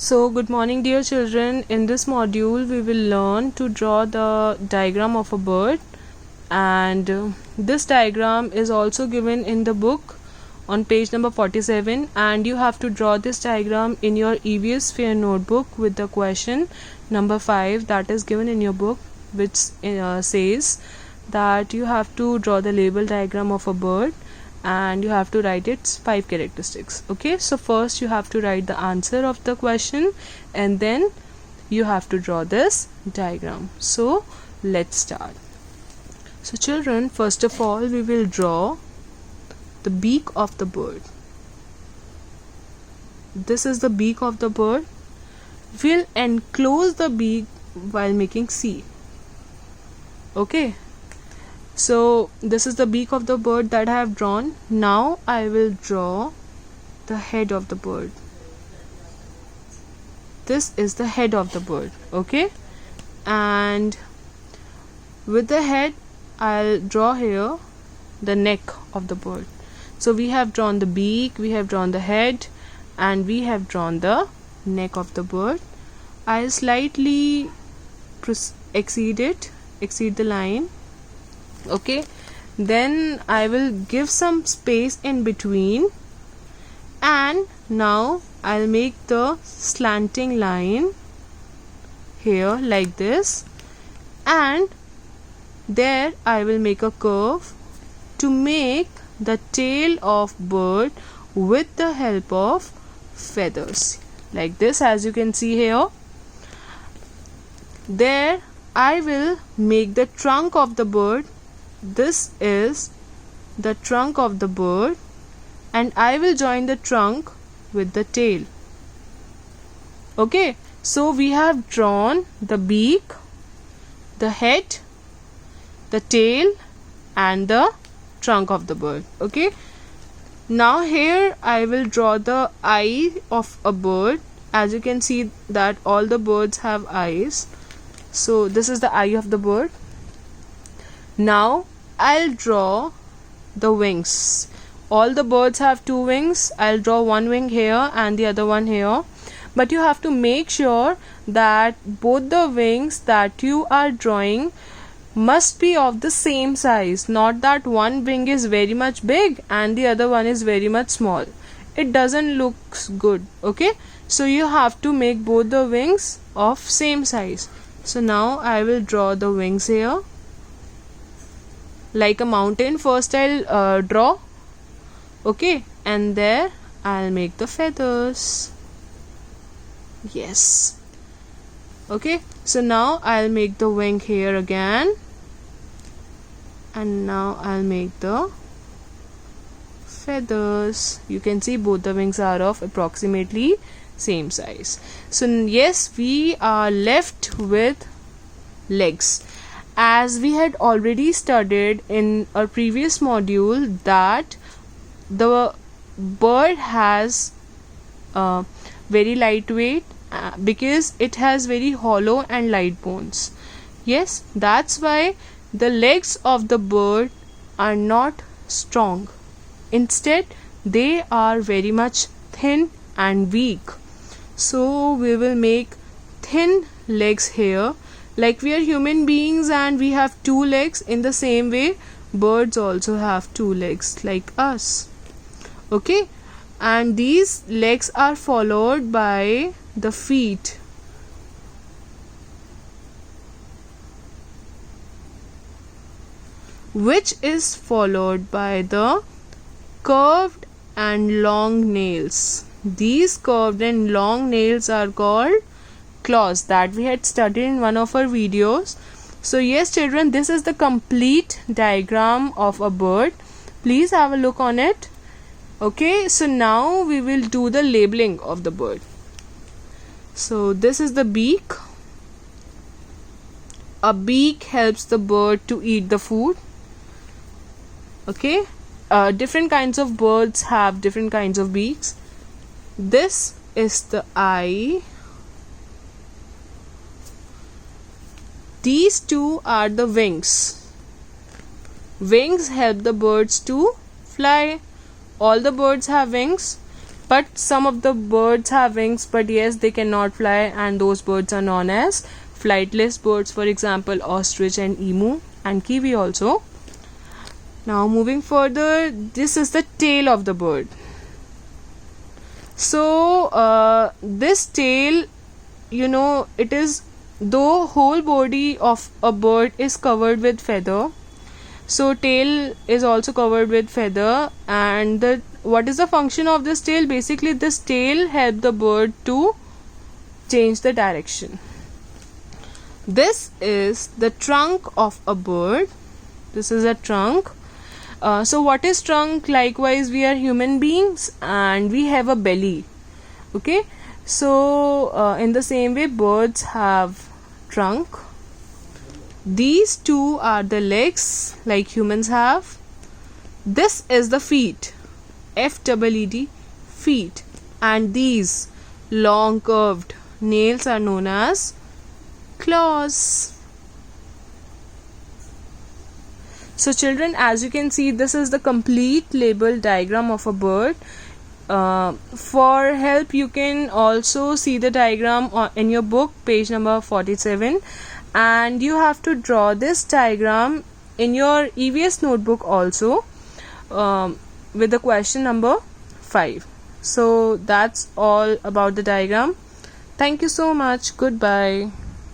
So, good morning, dear children. In this module, we will learn to draw the diagram of a bird, and this diagram is also given in the book on page number 47. And you have to draw this diagram in your EVS Fair notebook with the question number 5 that is given in your book, which says that you have to draw the label diagram of a bird and you have to write its 5 characteristics. Okay, so first you have to write the answer of the question and then you have to draw this diagram. So let's start. So children, first of all we will draw the beak of the bird. This is the beak of the bird. We'll enclose the beak while making C. Okay, so this is the beak of the bird that I have drawn. Now I will draw the head of the bird. This is the head of the bird. Okay, and with the head I'll draw here the neck of the bird. So we have drawn the beak, we have drawn the head, and we have drawn the neck of the bird. I'll slightly exceed the line. Okay, then I will give some space in between, and now I'll make the slanting line here like this, and there I will make a curve to make the tail of bird with the help of feathers like this, as you can see here. There I will make the trunk of the bird. This is the trunk of the bird, and I will join the trunk with the tail. Okay, so we have drawn the beak, the head, the tail, and the trunk of the bird. Okay, now here I will draw the eye of a bird. As you can see that all the birds have eyes. So this is the eye of the bird. Now I'll draw the wings. All the birds have 2 wings. I'll draw one wing here and the other one here. But you have to make sure that both the wings that you are drawing must be of the same size. Not that one wing is very much big and the other one is very much small. It doesn't look good. Okay, so you have to make both the wings of same size. So now I will draw the wings here like a mountain. First I'll draw. Okay, and there I'll make the feathers. Yes. Okay, so now I'll make the wing here again, and now I'll make the feathers. You can see both the wings are of approximately same size. So yes, we are left with legs. As we had already studied in our previous module that the bird has very lightweight because it has very hollow and light bones. Yes, that's why the legs of the bird are not strong. Instead, they are very much thin and weak. So we will make thin legs here. Like we are human beings and we have 2 legs, in the same way birds also have 2 legs like us. Okay, and these legs are followed by the feet. Which is followed by the curved and long nails. These curved and long nails are called claws that we had studied in one of our videos. So yes children, this is the complete diagram of a bird. Please have a look on it. Okay, so now we will do the labeling of the bird. So this is the beak. A beak helps the bird to eat the food. Okay, different kinds of birds have different kinds of beaks. This is the eye. These 2 are the wings. Wings help the birds to fly. All the birds have wings. but some of the birds have wings, but yes, they cannot fly, and those birds are known as flightless birds. For example, ostrich and emu and kiwi also. Now moving further, this is the tail of the bird. So this tail, it is, though whole body of a bird is covered with feather, so tail is also covered with feather. And what is the function of this tail? Basically, this tail helps the bird to change the direction. This is the trunk of a bird. This is a trunk. So what is trunk? Likewise, we are human beings and we have a belly. Okay, so in the same way, birds have trunk. These two are the legs like humans have. This is the feet, FEED, feet, and these long curved nails are known as claws. So children, as you can see, this is the complete label diagram of a bird. For help, you can also see the diagram in your book, page number 47, and you have to draw this diagram in your EVS notebook also, with the question number 5. So that's all about the diagram. Thank you so much. Goodbye.